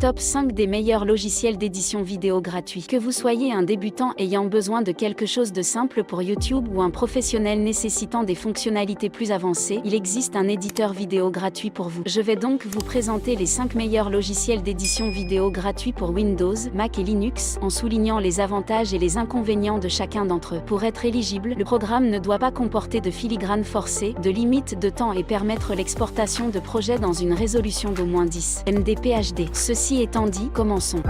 Top 5 des meilleurs logiciels d'édition vidéo gratuits. Que vous soyez un débutant ayant besoin de quelque chose de simple pour YouTube ou un professionnel nécessitant des fonctionnalités plus avancées, il existe un éditeur vidéo gratuit pour vous. Je vais donc vous présenter les 5 meilleurs logiciels d'édition vidéo gratuits pour Windows, Mac et Linux, en soulignant les avantages et les inconvénients de chacun d'entre eux. Pour être éligible, le programme ne doit pas comporter de filigrane forcée, de limite de temps et permettre l'exportation de projets dans une résolution d'au moins 10 mdp/hd. Ceci étant dit, commençons.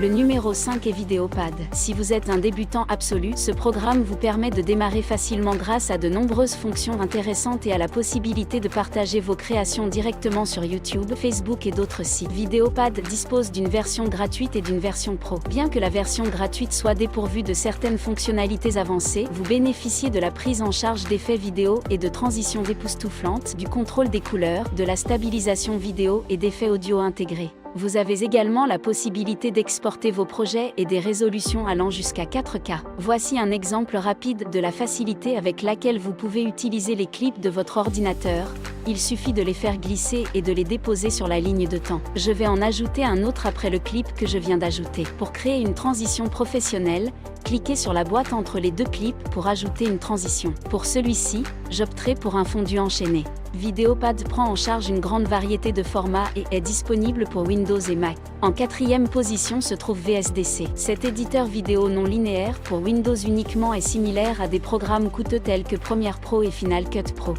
Le numéro 5 est Vidéopad. Si vous êtes un débutant absolu, ce programme vous permet de démarrer facilement grâce à de nombreuses fonctions intéressantes et à la possibilité de partager vos créations directement sur YouTube, Facebook et d'autres sites. Vidéopad dispose d'une version gratuite et d'une version pro. Bien que la version gratuite soit dépourvue de certaines fonctionnalités avancées, vous bénéficiez de la prise en charge d'effets vidéo et de transitions époustouflantes, du contrôle des couleurs, de la stabilisation vidéo et d'effets audio intégrés. Vous avez également la possibilité d'exporter vos projets et des résolutions allant jusqu'à 4K. Voici un exemple rapide de la facilité avec laquelle vous pouvez utiliser les clips de votre ordinateur. Il suffit de les faire glisser et de les déposer sur la ligne de temps. Je vais en ajouter un autre après le clip que je viens d'ajouter. Pour créer une transition professionnelle, cliquez sur la boîte entre les deux clips pour ajouter une transition. Pour celui-ci, j'opterai pour un fondu enchaîné. Vidéopad prend en charge une grande variété de formats et est disponible pour Windows et Mac. En 4e position se trouve VSDC. Cet éditeur vidéo non linéaire pour Windows uniquement est similaire à des programmes coûteux tels que Premiere Pro et Final Cut Pro.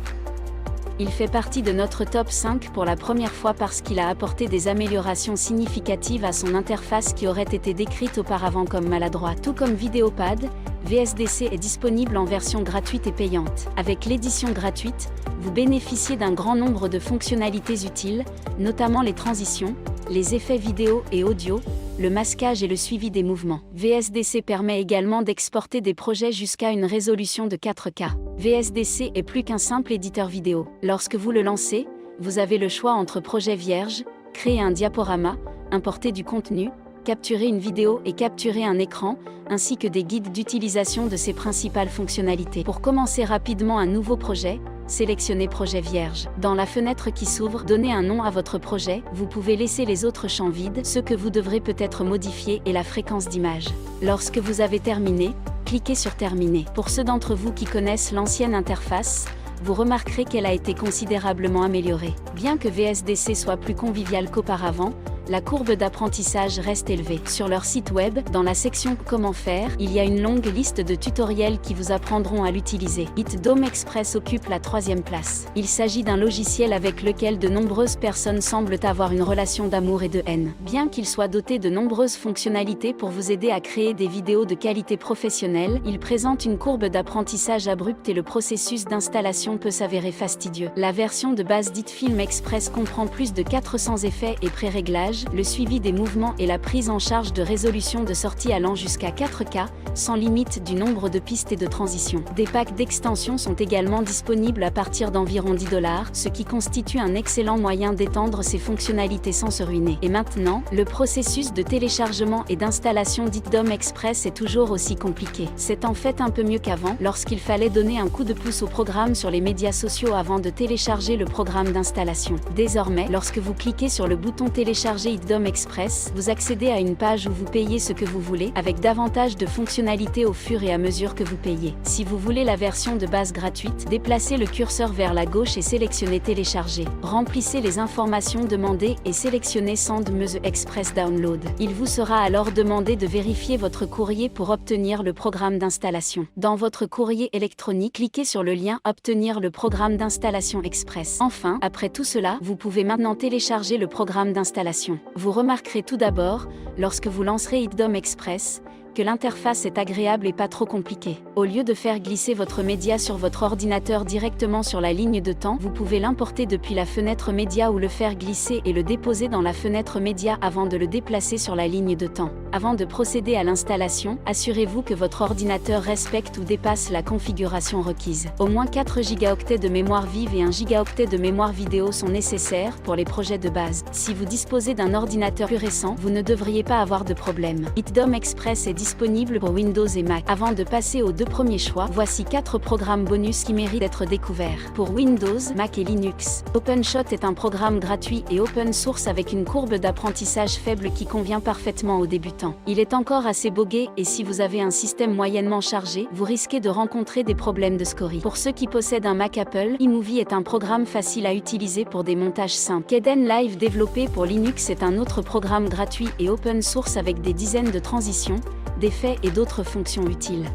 Il fait partie de notre top 5 pour la première fois parce qu'il a apporté des améliorations significatives à son interface qui aurait été décrite auparavant comme maladroite. Tout comme Vidéopad, VSDC est disponible en version gratuite et payante. Avec l'édition gratuite, vous bénéficiez d'un grand nombre de fonctionnalités utiles, notamment les transitions, les effets vidéo et audio, le masquage et le suivi des mouvements. VSDC permet également d'exporter des projets jusqu'à une résolution de 4K. VSDC est plus qu'un simple éditeur vidéo. Lorsque vous le lancez, vous avez le choix entre projet vierge, créer un diaporama, importer du contenu, capturer une vidéo et capturer un écran, ainsi que des guides d'utilisation de ses principales fonctionnalités. Pour commencer rapidement un nouveau projet, sélectionnez Projet vierge. Dans la fenêtre qui s'ouvre, donnez un nom à votre projet. Vous pouvez laisser les autres champs vides, ce que vous devrez peut-être modifier et la fréquence d'image. Lorsque vous avez terminé, cliquez sur Terminer. Pour ceux d'entre vous qui connaissent l'ancienne interface, vous remarquerez qu'elle a été considérablement améliorée. Bien que VSDC soit plus convivial qu'auparavant, la courbe d'apprentissage reste élevée. Sur leur site web, dans la section Comment faire, il y a une longue liste de tutoriels qui vous apprendront à l'utiliser. HitDome Express occupe la 3e place. Il s'agit d'un logiciel avec lequel de nombreuses personnes semblent avoir une relation d'amour et de haine. Bien qu'il soit doté de nombreuses fonctionnalités pour vous aider à créer des vidéos de qualité professionnelle, il présente une courbe d'apprentissage abrupte et le processus d'installation peut s'avérer fastidieux. La version de base dite Film Express comprend plus de 400 effets et pré-réglages, le suivi des mouvements et la prise en charge de résolution de sortie allant jusqu'à 4K, sans limite du nombre de pistes et de transitions. Des packs d'extensions sont également disponibles à partir d'environ $10, ce qui constitue un excellent moyen d'étendre ces fonctionnalités sans se ruiner. Et maintenant, le processus de téléchargement et d'installation d'HitDome Express est toujours aussi compliqué. C'est en fait un peu mieux qu'avant, lorsqu'il fallait donner un coup de pouce au programme sur les médias sociaux avant de télécharger le programme d'installation. Désormais, lorsque vous cliquez sur le bouton Télécharger HitDome Express, vous accédez à une page où vous payez ce que vous voulez, avec davantage de fonctionnalités au fur et à mesure que vous payez. Si vous voulez la version de base gratuite, déplacez le curseur vers la gauche et sélectionnez Télécharger. Remplissez les informations demandées et sélectionnez Send me the Express Download. Il vous sera alors demandé de vérifier votre courrier pour obtenir le programme d'installation. Dans votre courrier électronique, cliquez sur le lien Obtenir le programme d'installation express. Enfin, après tout cela, vous pouvez maintenant télécharger le programme d'installation. Vous remarquerez tout d'abord, lorsque vous lancerez HitDome Express, que l'interface est agréable et pas trop compliquée. Au lieu de faire glisser votre média sur votre ordinateur directement sur la ligne de temps, vous pouvez l'importer depuis la fenêtre média ou le faire glisser et le déposer dans la fenêtre média avant de le déplacer sur la ligne de temps. Avant de procéder à l'installation, assurez-vous que votre ordinateur respecte ou dépasse la configuration requise. Au moins 4 Go de mémoire vive et 1 Go de mémoire vidéo sont nécessaires pour les projets de base. Si vous disposez d'un ordinateur plus récent, vous ne devriez pas avoir de problème. HitDome Express est disponible pour Windows et Mac. Avant de passer aux deux premiers choix, voici 4 programmes bonus qui méritent d'être découverts. Pour Windows, Mac et Linux, OpenShot est un programme gratuit et open source avec une courbe d'apprentissage faible qui convient parfaitement aux débutants. Il est encore assez bogué et si vous avez un système moyennement chargé, vous risquez de rencontrer des problèmes de scorie. Pour ceux qui possèdent un Mac Apple, eMovie est un programme facile à utiliser pour des montages simples. Kdenlive développé pour Linux est un autre programme gratuit et open source avec des dizaines de transitions, d'effets et d'autres fonctions utiles.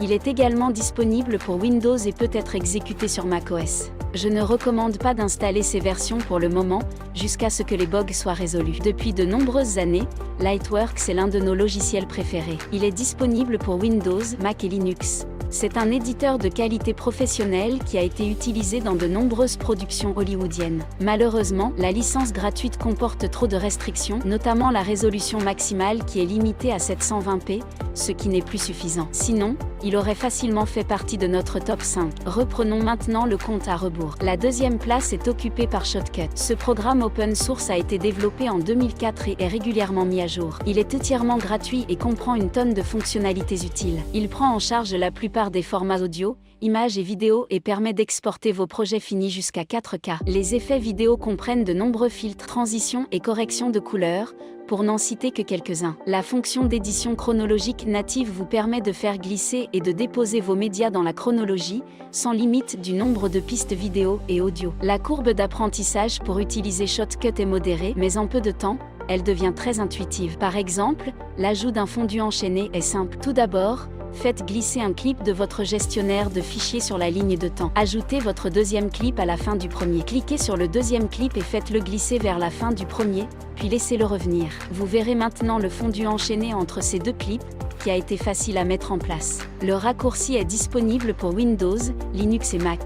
Il est également disponible pour Windows et peut être exécuté sur macOS. Je ne recommande pas d'installer ces versions pour le moment, jusqu'à ce que les bugs soient résolus. Depuis de nombreuses années, Lightworks est l'un de nos logiciels préférés. Il est disponible pour Windows, Mac et Linux. C'est un éditeur de qualité professionnelle qui a été utilisé dans de nombreuses productions hollywoodiennes. Malheureusement, la licence gratuite comporte trop de restrictions, notamment la résolution maximale qui est limitée à 720p, ce qui n'est plus suffisant. Sinon, il aurait facilement fait partie de notre top 5. Reprenons maintenant le compte à rebours. La deuxième place est occupée par Shotcut. Ce programme open source a été développé en 2004 et est régulièrement mis à jour. Il est entièrement gratuit et comprend une tonne de fonctionnalités utiles. Il prend en charge la plupart des formats audio, images et vidéos et permet d'exporter vos projets finis jusqu'à 4K. Les effets vidéo comprennent de nombreux filtres, transitions et corrections de couleurs, pour n'en citer que quelques-uns. La fonction d'édition chronologique native vous permet de faire glisser et de déposer vos médias dans la chronologie, sans limite du nombre de pistes vidéo et audio. La courbe d'apprentissage pour utiliser Shotcut est modérée, mais en peu de temps, elle devient très intuitive. Par exemple, l'ajout d'un fondu enchaîné est simple. Tout d'abord, faites glisser un clip de votre gestionnaire de fichiers sur la ligne de temps. Ajoutez votre deuxième clip à la fin du premier. Cliquez sur le deuxième clip et faites-le glisser vers la fin du premier, puis laissez-le revenir. Vous verrez maintenant le fondu enchaîné entre ces deux clips, qui a été facile à mettre en place. Le raccourci est disponible pour Windows, Linux et Mac.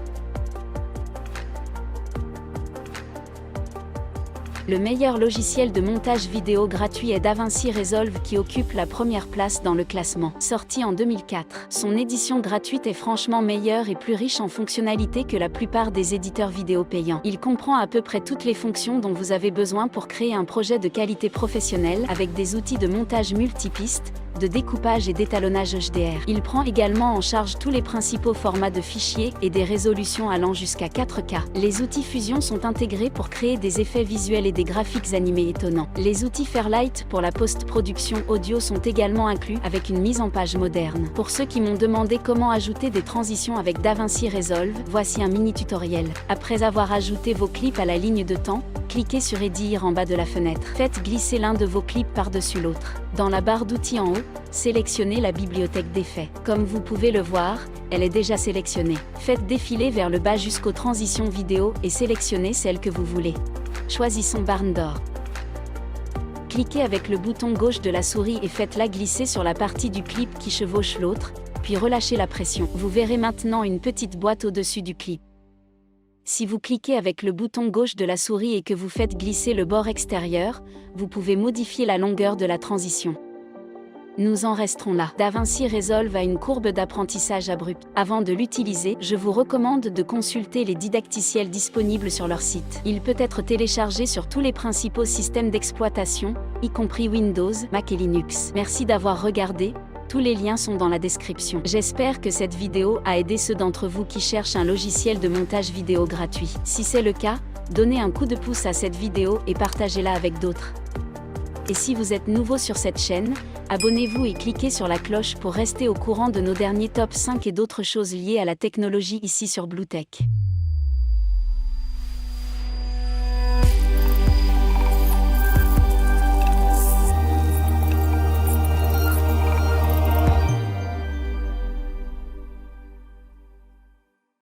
Le meilleur logiciel de montage vidéo gratuit est DaVinci Resolve qui occupe la première place dans le classement. Sorti en 2004, son édition gratuite est franchement meilleure et plus riche en fonctionnalités que la plupart des éditeurs vidéo payants. Il comprend à peu près toutes les fonctions dont vous avez besoin pour créer un projet de qualité professionnelle avec des outils de montage multipistes, de découpage et d'étalonnage HDR. Il prend également en charge tous les principaux formats de fichiers et des résolutions allant jusqu'à 4K. Les outils Fusion sont intégrés pour créer des effets visuels et des graphiques animés étonnants. Les outils Fairlight pour la post-production audio sont également inclus avec une mise en page moderne. Pour ceux qui m'ont demandé comment ajouter des transitions avec DaVinci Resolve, voici un mini tutoriel. Après avoir ajouté vos clips à la ligne de temps, cliquez sur Édire en bas de la fenêtre. Faites glisser l'un de vos clips par-dessus l'autre. Dans la barre d'outils en haut, sélectionnez la bibliothèque d'effets. Comme vous pouvez le voir, elle est déjà sélectionnée. Faites défiler vers le bas jusqu'aux transitions vidéo et sélectionnez celle que vous voulez. Choisissons Barn d'or. Cliquez avec le bouton gauche de la souris et faites-la glisser sur la partie du clip qui chevauche l'autre, puis relâchez la pression. Vous verrez maintenant une petite boîte au-dessus du clip. Si vous cliquez avec le bouton gauche de la souris et que vous faites glisser le bord extérieur, vous pouvez modifier la longueur de la transition. Nous en resterons là. DaVinci Resolve a une courbe d'apprentissage abrupte. Avant de l'utiliser, je vous recommande de consulter les didacticiels disponibles sur leur site. Il peut être téléchargé sur tous les principaux systèmes d'exploitation, y compris Windows, Mac et Linux. Merci d'avoir regardé. Tous les liens sont dans la description. J'espère que cette vidéo a aidé ceux d'entre vous qui cherchent un logiciel de montage vidéo gratuit. Si c'est le cas, donnez un coup de pouce à cette vidéo et partagez-la avec d'autres. Et si vous êtes nouveau sur cette chaîne, abonnez-vous et cliquez sur la cloche pour rester au courant de nos derniers top 5 et d'autres choses liées à la technologie ici sur Bluetech.